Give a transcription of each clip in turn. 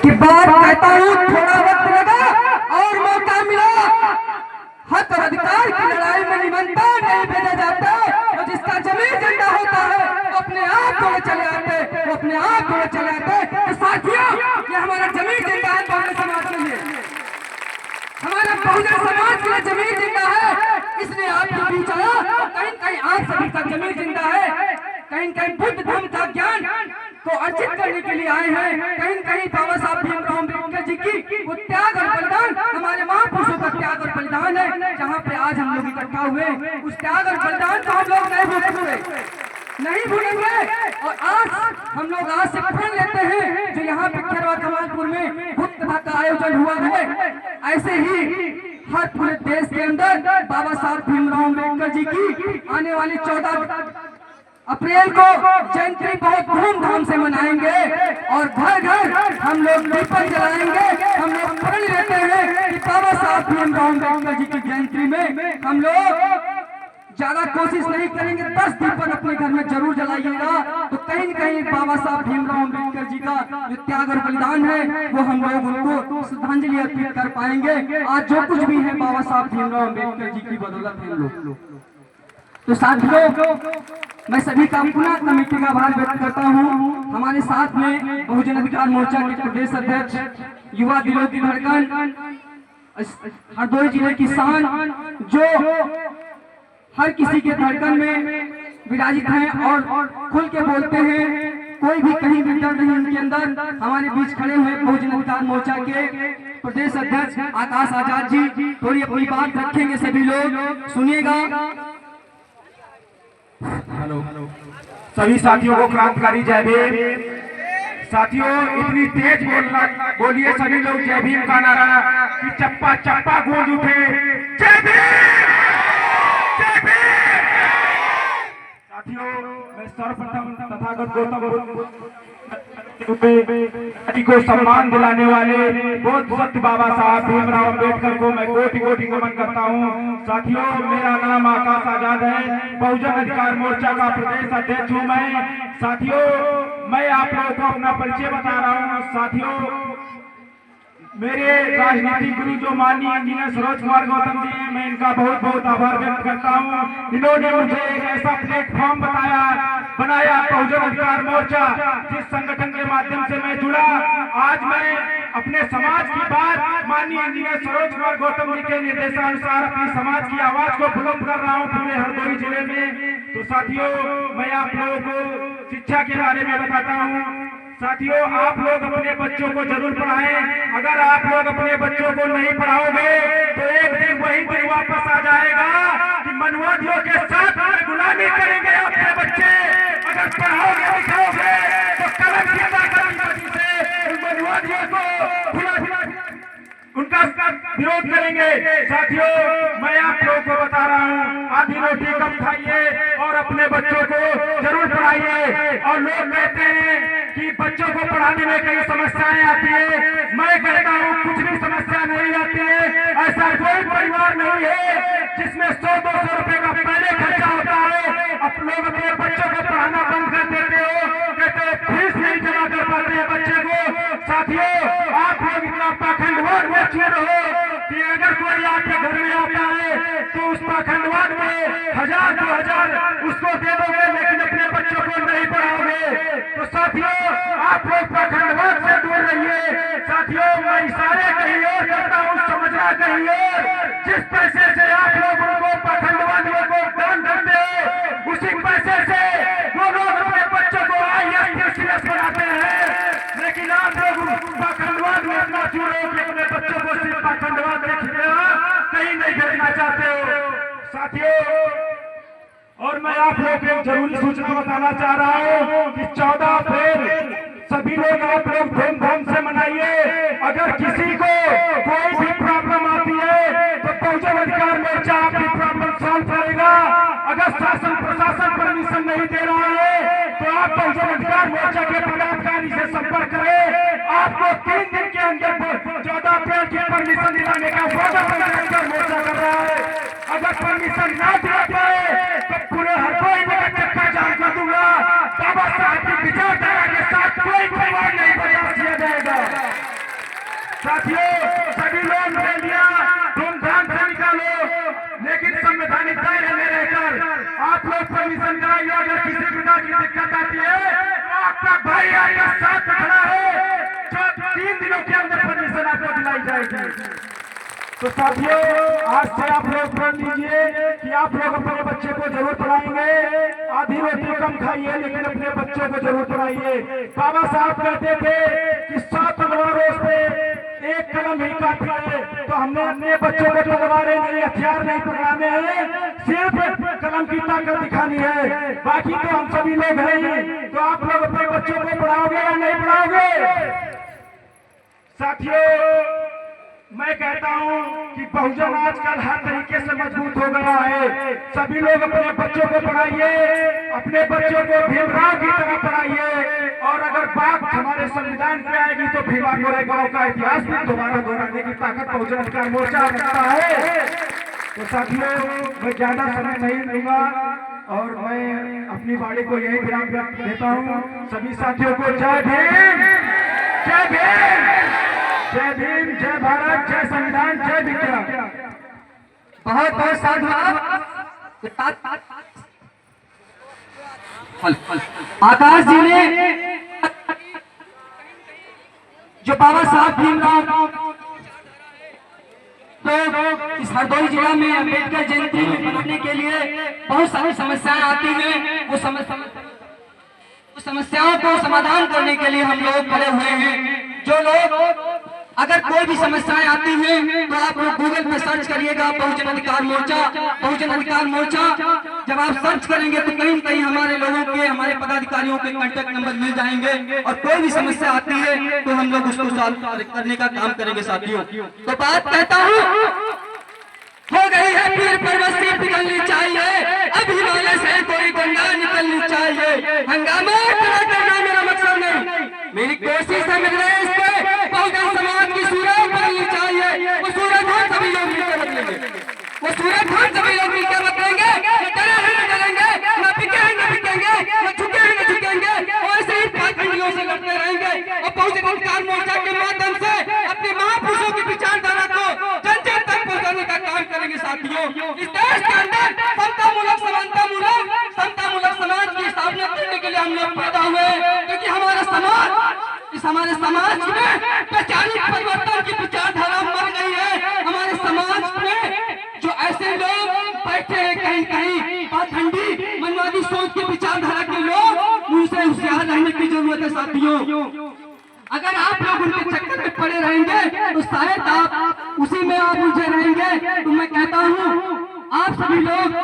कि बात कहता हूँ, थोड़ा वक्त लगा और मौका मिला। हक और अधिकार की लड़ाई में निमंत्रण नहीं भेजा जाता, तो जिसका जमीन जिंदा होता है वो अपने आप को चले आते, वो अपने आप को चले आते। तो साथियों, ये हमारा जमीन जिंदा है बहुजन समाज के लिए, हमारा बहुजन समाज के लिए जमीन जिंदा है। इसलिए आपके बीच आया, कहीं कहीं आप सभी का जमीन जिंदा है, कहीं कहीं बुद्ध धर्म का ज्ञान को अर्जित करने के लिए आए हैं, कहीं कहीं बाबा साहब भीमराव अम्बेडकर जी की वो त्याग और बलिदान, हमारे महापुरुषों का त्याग और बलिदान है। जहाँ पे आज हम लोग इकट्ठा हुए, उस त्याग और बलिदान को हम लोग नहीं भूलेंगे। और आज हम लोग आज से प्रण लेते हैं, जो यहाँ पे खेरवा कमालपुर में बुद्ध कथा का आयोजन हुआ है, ऐसे ही हर पूरे देश के अंदर बाबा साहब भीमराव अम्बेडकर जी की आने वाली 14 अप्रैल को जयंती बहुत धूमधाम से मनाएंगे और घर घर हम लोग दीपक जलाएंगे। हम लोग प्रण लेते हैं कि बाबा साहब भीमराव अम्बेडकर जी की जयंती में हम लोग ज्यादा कोशिश नहीं करेंगे, 10 दीपक अपने घर में जरूर जलाइएगा। तो कहीं न कहीं बाबा साहब भीमराव अम्बेडकर जी का जो त्याग और बलिदान है वो हम लोग उनको श्रद्धांजलि अर्पित कर पाएंगे। आज जो कुछ भी है बाबा साहब भीमराव अम्बेडकर जी की बदौलत है हम लोग। तो साथियों, मैं सभी का पुनः कमेटी का आभार व्यक्त करता हूँ। हमारे साथ में बहुजन अधिकार मोर्चा के प्रदेश अध्यक्ष, युवा दिलों की धड़कन, हरदोई जिले की शान, जो हर किसी के धड़कन में विराजित हैं और खुल के बोलते हैं, कोई भी कहीं भी डर नहीं उनके अंदर। हमारे बीच खड़े हुए बहुजन अधिकार मोर्चा के प्रदेश अध्यक्ष आकाश आजाद जी थोड़ी अपनी बात रखेंगे, सभी लोग सुनिएगा। हेलो, सभी साथियों को क्रांतिकारी जय भीम। साथियों, इतनी तेज बोलिए सभी लोग जय भीम का नारा कि चप्पा चप्पा गूंज उठे। जय भीम, जय भीम। साथियों, मैं सर्वप्रथम तथागत गौतम को सम्मान दिलाने वाले बहुत सत्य बाबा साहब भीमराव अम्बेडकर को मैं कोटि कोटि नमन करता हूँ। साथियों, मेरा नाम आकाश आजाद है, बहुजन अधिकार मोर्चा का प्रदेश अध्यक्ष हूँ मैं। साथियों, मैं आप लोगों को अपना परिचय बता रहा हूँ। साथियों, मेरे राजनीतिक गुरु जो माननीय इंजीनियर सरोज कुमार गौतम जी हैं, मैं इनका बहुत बहुत आभार व्यक्त करता हूँ। इन्होंने मुझे एक ऐसा प्लेटफॉर्म बनाया बहुजन अधिकार मोर्चा, जिस संगठन के माध्यम से मैं जुड़ा। आज मैं अपने समाज की बात माननीय इंजीनियर सरोज कुमार गौतम जी के निर्देशानुसार अपनी समाज की आवाज को बुलंद कर रहा हूँ पूरे हरदोई जिले में। तो साथियों, मैं आप लोगों को शिक्षा के बारे में बताता हूँ। साथियों, आप लोग अपने बच्चों को जरूर पढ़ाएं। अगर आप लोग अपने बच्चों को नहीं पढ़ाओगे तो एक दिन वही दिन वापस आ जाएगा कि मनवादियों के साथ गुलामी करेंगे अपने बच्चे। अगर पढ़ाओगे लिखाओगे तो कलम की ताकत से मनवादियों को उनका विरोध करेंगे। साथियों, मैं आप लोगों को बता रहा हूँ, आधी रोटी कम खाइए और अपने बच्चों को जरूर पढ़ाइए। और लोग कहते हैं कि बच्चों को पढ़ाने में कई समस्याएं आती है, मैं कहता हूँ कुछ भी समस्या नहीं आती है। ऐसा कोई परिवार नहीं है जिसमें 100-200 रुपए का पहले खर्चा होता है। अब लोग अपने बच्चों को पढ़ाना बंद कर देते हो, कहते हो फीस नहीं जमा कर पाते हैं बच्चे को। साथियों, आप लोग इतना पाखंडवाद में छूट हो कि अगर कोई आपके घर में आता है तो उस पाखंडवाद में 1000-2000 उसको दे दोगे, लेकिन अपने बच्चों को नहीं पढ़ाओगे। तो साथियों, आप लोग पाखंडवाद से दूर रहिए। साथियों, मैं इशारे कहीं और करता हूँ, समझना कहीं और। जिस पैसे से आप लोग उनको पाखंडवादियों को दान करते हो, उसी पैसे से वो लोग अपने बच्चों को IAS बनाते हैं। लेकिन आप लोग पाखंडवाद में अपना चूड़ो कि अपने बच्चों को सिर्फ पाखंडवाद में कहीं नहीं भेजना चाहते हो। साथियों, और मैं आप लोगों को एक जरूरी सूचना बताना चाह रहा हूँ कि 14 अप्रैल सभी लोग आप लोग धूमधाम से मनाइए। अगर किसी को कोई भी प्रॉब्लम आती है तो बहुजन अधिकार मोर्चा आपकी प्रॉब्लम सॉल्व करेगा। अगर शासन प्रशासन परमिशन नहीं दे रहा है तो आप बहुजन अधिकार मोर्चा के पदाधिकारी से संपर्क करें। आपको 3 दिन के अंदर 14 अप्रैल की परमिशन दिलाने का वादा बहुजन अधिकार मोर्चा कर रहा है। अगर परमिशन ना दिला पाए तो पूरे हरदोई में चक्का जाम कर दूंगा। बाबा साहब की विचारधारा के साथ कोई परिवार नहीं बर्दाश्त किया जाएगा। साथियों, सभी लोग रैलियां धूमधाम से निकालो, लेकिन संवैधानिक दायरे में रहकर आप लोग परमिशन कराइए। अगर किसी प्रकार की दिक्कत आती है तो आपका भाई आपका साथ खड़ा है, जो 3 दिनों के अंदर परमिशन आपको दिलाई जाएगी। तो साथियों, आज से आप लोग मान लीजिए कि आप लोग अपने बच्चे को जरूर पढ़ाएंगे। आधी रोटी कम खाइए, लेकिन अपने बच्चों को जरूर पढ़ाइए। बाबा साहब कहते थे कि 100 तलवारों से एक कलम ही काफी है। तो हमने अपने बच्चों को तलवारें नहीं, हथियार नहीं पकड़ाने हैं, सिर्फ कलम की ताकत दिखानी है। बाकी तो हम सभी लोग हैं। तो आप लोग अपने बच्चों को पढ़ाओगे या नहीं पढ़ाओगे? साथियों, मैं कहता हूं कि बहुजन आजकल हर तरीके से मजबूत हो गया है। सभी लोग अपने बच्चों को पढ़ाइए, अपने बच्चों को भीमराव की तरह पढ़ाइए। और अगर बात हमारे संविधान पे आएगी तो भीमा कोरेगांव का इतिहास भी दोबारा दोहराने की ताकत बहुजन अधिकार मोर्चा रखता है। तो साथियों, मैं ज्यादा समय नहीं लूंगा और मैं अपनी वाणी को यही विराम देता हूँ। सभी साथियों को जय भीम, जय भीम, जय भीम, जय भारत, जय संविधान, जय विज्ञान। बहुत बहुत साधुवाद। आकाश जी ने जो बाबा साहब भीमराव तो इस हरदोई जिला में अम्बेडकर जयंती मनाने के लिए बहुत सारी समस्याएं आती हैं। वो समस्याओं को समाधान करने के लिए हम लोग खड़े हुए हैं। जो लोग अगर कोई भी समस्याएं आती हैं तो आप लोग गूगल पे सर्च करिएगा बहुजन अधिकार मोर्चा, बहुजन अधिकार मोर्चा। जब आप सर्च करेंगे तो कहीं कहीं हमारे लोगों के, हमारे पदाधिकारियों के कांटेक्ट नंबर मिल जाएंगे। और कोई भी समस्या आती है तो हम लोग उसको सॉल्व करने का काम करेंगे साथियों। तो बात कहता हूँ, हो गई है पीर पर्वत से पिघलनी चाहिए, अब हिमालय से कोई गंगा निकलनी चाहिए। हंगामा खड़ा करना मेरा मकसद नहीं, मेरी कोशिश है मेरे देश पे बहुजन समाज की सूरत बदलनी चाहिए। वो सूरत हम सभी लोग मिलकर बदलेंगे, वो सूरत हम सभी लोग मिलकर बदलेंगे। डरे हैं न डरेंगे, न बिके हैं न बिकेंगे, न झुके हैं न झुकेंगे, और ऐसे ही पाखंडियों से लड़ते रहेंगे। और बहुजन अधिकार मोर्चा के माध्यम से अपने महापुरुषों की विचारधारा को जन जन तक पहुंचाने का काम करेंगे साथियों। इस देश के अंदर समतामूलक, समतामूलक समाज की स्थापना करने के लिए हम लोग पैदा हुए, क्योंकि हमारा समाज में वैचारिक परिवर्तन की विचारधारा मर गई है। हमारे समाज में जो ऐसे लोग बैठे हैं कहीं कहीं पाखंडी मनवादी सोच की विचारधारा के लोग, उनसे होशियार रहने की जरूरत है साथियों। अगर आप लोग उनके चक्कर में पड़े रहेंगे तो शायद आप उसी में आप उलझे रहेंगे। तो मैं कहता हूँ, आप सभी लोग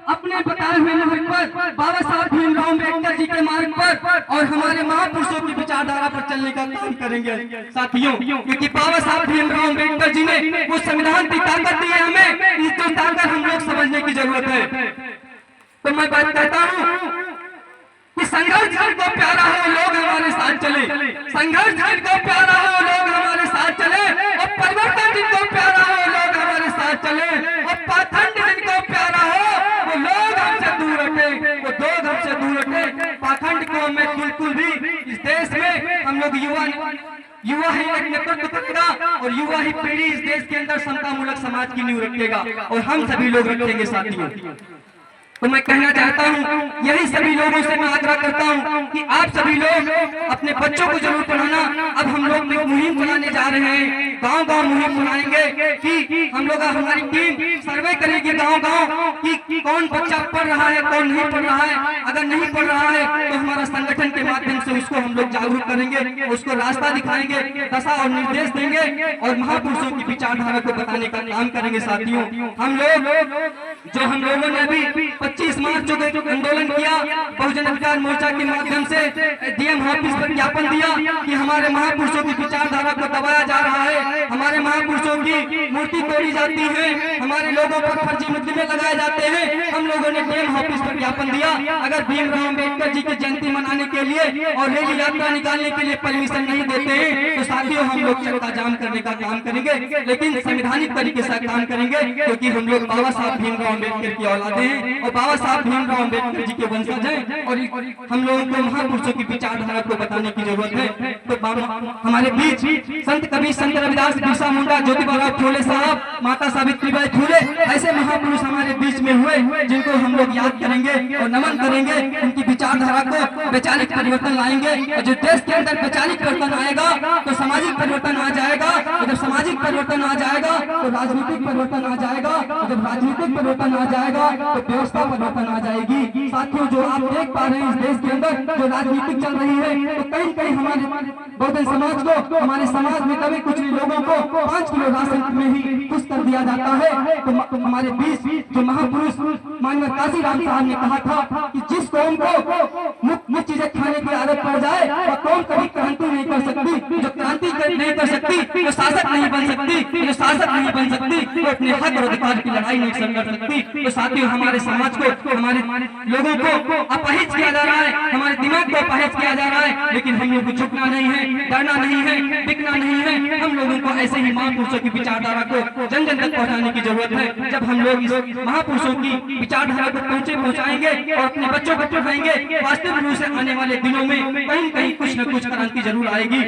अपने बताए हुए मार्ग पर, बाबा साहब भीमराव अम्बेडकर जी के मार्ग पर और हमारे महापुरुषों की विचारधारा पर चलने का काम करेंगे साथियों। क्योंकि बाबा साहब भीमराव अम्बेडकर जी ने वो संविधान की ताकत दी है हमें, इस जो ताकत हम लोग समझने की जरूरत है। तो मैं बात कहता हूँ कि संघर्ष जिनको प्यारा हो लोग हमारे साथ चले, संघर्ष जिनको प्यारा हो लोग हमारे साथ चले, और परिवर्तन जिनको प्यारा हो लोग हमारे साथ चले, और पाखंड जिनको प्यारा हो वो लोग हमसे दूर हटे, वो लोग हमसे दूर हटे। पाखंड को हमें बिल्कुल भी इस देश में हम लोग युवा ही एक नेतृत्व करेगा, और युवा ही पीढ़ी इस देश के अंदर समतामूलक समाज की नींव रखेगा, और हम सभी लोग रखेंगे साथियों। तो मैं कहना चाहता हूँ, यही सभी लोगों से मैं आग्रह करता हूँ कि आप सभी लोग अपने बच्चों को जरूर पढ़ाना। अब हम लोग एक मुहिम चलाने जा रहे हैं, गांव गांव मुहिम चलाएंगे कि हम लोग, हमारी टीम सर्वे करेगी गांव गांव कि कौन बच्चा पढ़ रहा है, कौन नहीं पढ़ रहा है। अगर नहीं पढ़ रहा है तो हमारा संगठन के माध्यम से उसको हम लोग जागरूक करेंगे, उसको रास्ता दिखाएंगे, दशा और निर्देश देंगे, और महापुरुषों की विचारधारा को बताने का काम करेंगे साथियों। हम लोगों ने भी 25 मार्च जो आंदोलन किया, बहुजन अधिकार मोर्चा के माध्यम से डीएम ऑफिस पर ज्ञापन दिया कि हमारे महापुरुषों की विचारधारा को दबाया जा रहा है, हमारे महापुरुषों की मूर्ति तोड़ी जाती है, हमारे लोगों पर फर्जी मुकदमे लगाए जाते हैं। हम लोगों ने डीएम ऑफिस पर ज्ञापन दिया, अगर भीमराव अम्बेडकर जी की जयंती मनाने के लिए और रैली यात्रा निकालने के लिए परमिशन नहीं देते हैं तो साथियों हम लोग चक्का जाम करने का काम करेंगे, लेकिन संवैधानिक तरीके से काम करेंगे, क्योंकि हम लोग बाबा साहब भीमराव अम्बेडकर की औलादे हैं और बाबा साहब भीमराव अम्बेडकर जी के वंशज हैं और हम लोगों को महापुरुषों की विचारधारा को बताने की जरूरत है। तो हमारे बीच संत कबीर, संत रविदास, बिरसा मुंडा, ज्योतिबा फूले साहब, माता सावित्रीबाई फूले, ऐसे महापुरुष हमारे बीच में हुए जिनको हम लोग याद करेंगे और नमन करेंगे। उनकी विचारधारा को वैचारिक परिवर्तन लाएंगे और जो देश के अंदर वैचारिक परिवर्तन आएगा तो सामाजिक परिवर्तन आ जाएगा, और जब सामाजिक परिवर्तन आ जाएगा तो राजनीतिक परिवर्तन आ जाएगा, और जब राजनीतिक परिवर्तन आ जाएगा तो व्यवस्था परिवर्तन आ जाएगी। साथियों, जो आप देख पा रहे हैं इस देश के अंदर जो राजनीतिक चल रही है, तो कहीं कहीं हमारे बहुजन समाज को, हमारे समाज में कभी कुछ लोगों को 5 किलो राशन में ही खुश कर दिया जाता है। तो हमारे बीच जो महापुरुष माननीय काशीराम साहब ने कहा था कि जिस कौम को मुफ्त चीजें खाने की आदत पड़ जाए वह कौम कभी क्रांति नहीं कर सकती। जो क्रांति नहीं कर सकती, जो शासक नहीं बन सकती, जो शासक नहीं बन सकती, वो अपने हक और अधिकार की लड़ाई नहीं कर सकती। तो साथियों, हमारे समाज को, हमारे लोगों को अपहित किया जा रहा है, हमारे दिमाग को अपहित किया जा रहा है, लेकिन हम लोग को झुकना नहीं है, डरना नहीं है, बिकना नहीं है। हम लोगों को ऐसे ही महापुरुषों की विचारधारा को जन जन तक पहुंचाने की जरूरत है। जब हम लोग इस महापुरुषों की विचारधारा को पहुंचाएंगे और अपने बच्चों को पढ़ाएंगे, वास्तविक रूप से आने वाले दिनों में कहीं कहीं कुछ न कुछ क्रांति जरूर आएगी।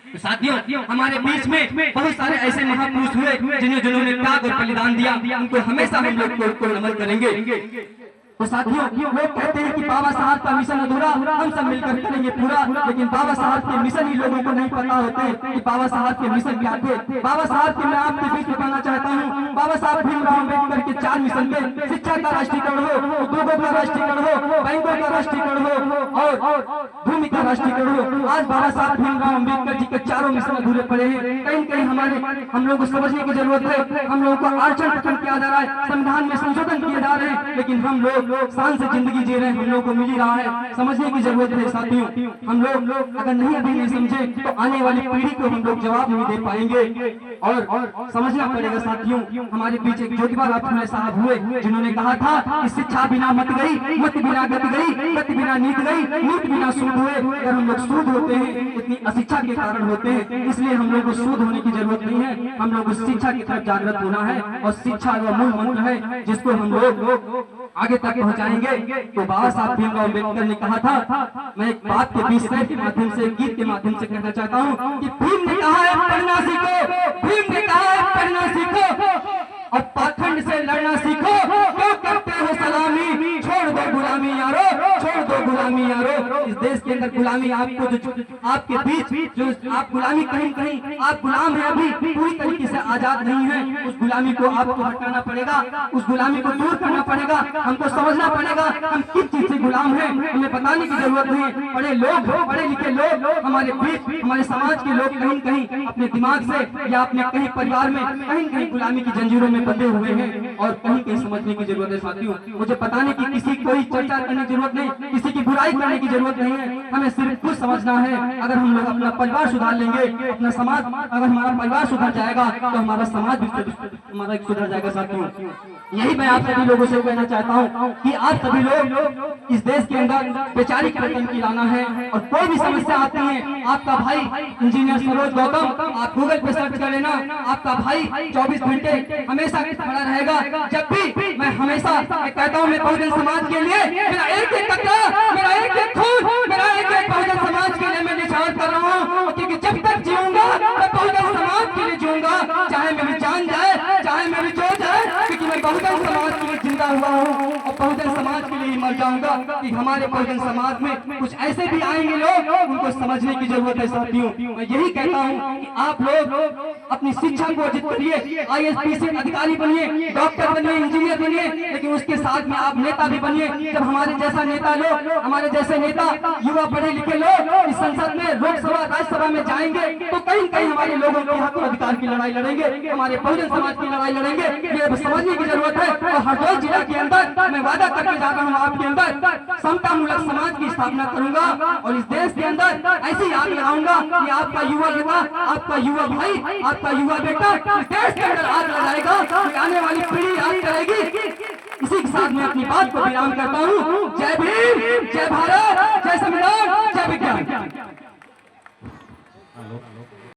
तो साथियों, हमारे बीच में बहुत सारे ऐसे महापुरुष हुए जिन्होंने त्याग और बलिदान दिया, उनको हमेशा हम लोग को नमन करेंगे। तो साथियों, लोग कहते हैं कि बाबा साहब का मिशन अधूरा, हम सब मिलकर करेंगे पूरा, लेकिन बाबा साहब के मिशन ही लोगों को नहीं पता होते कि बाबा साहब के मिशन क्या थे। बाबा साहब के मैं आपके बीच बताना चाहता हूँ, बाबा साहब भीमराव अम्बेडकर के 4 मिशन थे। शिक्षा का राष्ट्रीयकरण हो, उद्योगों का राष्ट्रीयकरण हो, बैंकों का राष्ट्रीयकरण हो और भूमि का राष्ट्रीयकरण हो। आज बाबा साहब भीमराव अम्बेडकर जी के 4 मिशन अधूरे पड़े हैं। कहीं कहीं हम लोग को समझने की जरूरत है। हम लोगों को आरक्षण खत्म किया जा रहा है, संविधान में संशोधन किए जा रहे हैं, लेकिन हम लोग शान से जिंदगी जी रहे हैं, हम लोग को मिल ही रहा है। समझने की जरूरत है साथियों। हम लोग अगर नहीं अभी नहीं समझे तो आने वाली पीढ़ी को हम लोग जवाब नहीं दे पाएंगे और समझना पड़ेगा साथियों। हमारे बीच एक ज्योतिबा फूले साहब हुए जिन्होंने कहा था कि शिक्षा बिना मत गई, मत बिना गति गई, गति बिना नीत गई, नीत बिना सूद हुए। अगर हम लोग सूद होते हैं इतनी अशिक्षा के कारण होते हैं, इसलिए हम लोग को सूद होने की जरूरत नहीं है। हम लोग शिक्षा की तरफ जागृत होना है और शिक्षा वह मूल मंत्र है जिसको हम लोग आगे तक पहुंचाएंगे। तो बाबा साहब भीमराव अम्बेडकर ने कहा था, मैं एक बात के बीच के माध्यम से, गीत के माध्यम से कहना चाहता हूँ कि भीम ने कहा है पढ़ना सीखो, भीम ने कहा है पढ़ना सीखो और पाखंड से लड़ना सीखो। क्यों करते हो सलामी, छोड़ दो गुलामी यारो, छोड़ दो गुलामी यारो। इस देश के अंदर गुलामी आपको जो आपके बीच जो आप गुलामी कहीं कहीं आप गुलाम है, अभी पूरी तरीके से आजाद नहीं है। उस गुलामी को आपको हटाना पड़ेगा, उस गुलामी को दूर करना पड़ेगा। हमको समझना पड़ेगा हम किस चीज से गुलाम है, हमें बताने की जरूरत नहीं। पढ़े लोग, पढ़े लिखे लोग हमारे बीच, हमारे समाज के लोग कहीं कहीं अपने दिमाग से या अपने कहीं परिवार में कहीं कहीं गुलामी की जंजीरों में बंधे हुए हैं और कहीं कहीं समझने की जरूरत है साथियों। मुझे बताने की किसी कोई चर्चा करने की जरूरत नहीं, किसी की बुराई करने की जरूरत नहीं है। हमें सिर्फ कुछ समझना है। अगर हम लोग अपना परिवार सुधार लेंगे, अपना समाज, अगर हमारा परिवार सुधर जाएगा तो हमारा समाज भी हमारा सुधर जाएगा साथियों। यही मैं आप सभी लोगों से कहना चाहता हूँ कि आप सभी लोग इस देश के अंदर वैचारिक परिवर्तन की लाना है और कोई भी समस्या आती है, आपका भाई इंजीनियर सरोज गौतम, आप गूगल पे सर्च कर लेना, आपका भाई 24 घंटे हमेशा खड़ा रहेगा। जब भी मैं हमेशा कहता हूँ मैं बहुजन समाज के लिए मेरा एक एक कतरा, मेरा एक एक खून, मेरा एक एक बहुजन समाज के लिए मैं निछावर कर रहा हूँ, क्योंकि जब तक जीऊंगा मैं बहुजन समाज के लिए जीऊंगा, चाहे मेरी जान जाए, चाहे मेरी जो जाए, क्योंकि मैं बहुजन समाज के लिए जिंदा हुआ हूँ और बहुजन समाज के लिए मर जाऊंगा। कि हमारे बहुजन समाज में कुछ ऐसे भी आएंगे लोग, उनको समझने की जरूरत है साथियों। मैं यही कहता हूँ कि आप लोग अपनी शिक्षा को अर्जित करिए, IAS अधिकारी बनिए, डॉक्टर बनिए, इंजीनियर बनिए, लेकिन उसके साथ में आप नेता भी बनिए। जब हमारे जैसा नेता लोग, हमारे जैसे नेता युवा पढ़े लिखे लोग इस संसद में, लोकसभा, राज्यसभा में जाएंगे तो कहीं कहीं हमारे लोगों के हक और अधिकार की लड़ाई लड़ेंगे, हमारे बहुजन समाज की लड़ाई लड़ेंगे। ये समझने की जरूरत है। और हरदोई जिला के अंदर मैं वादा करके जा रहा हूँ आपके अंदर समतामूलक समाज की स्थापना करूंगा और इस देश के अंदर ऐसी आग लगाऊंगा कि आपका युवा नेता, आपका युवा भाई, आपका युवा बेटा इस देश के अंदर आग लगाएगा, आने वाली पीढ़ी याद करेगी। इसी के साथ मैं अपनी बात को विराम करता हूँ। जय भीम, जय भारत, जय संविधान, जय विज्ञान।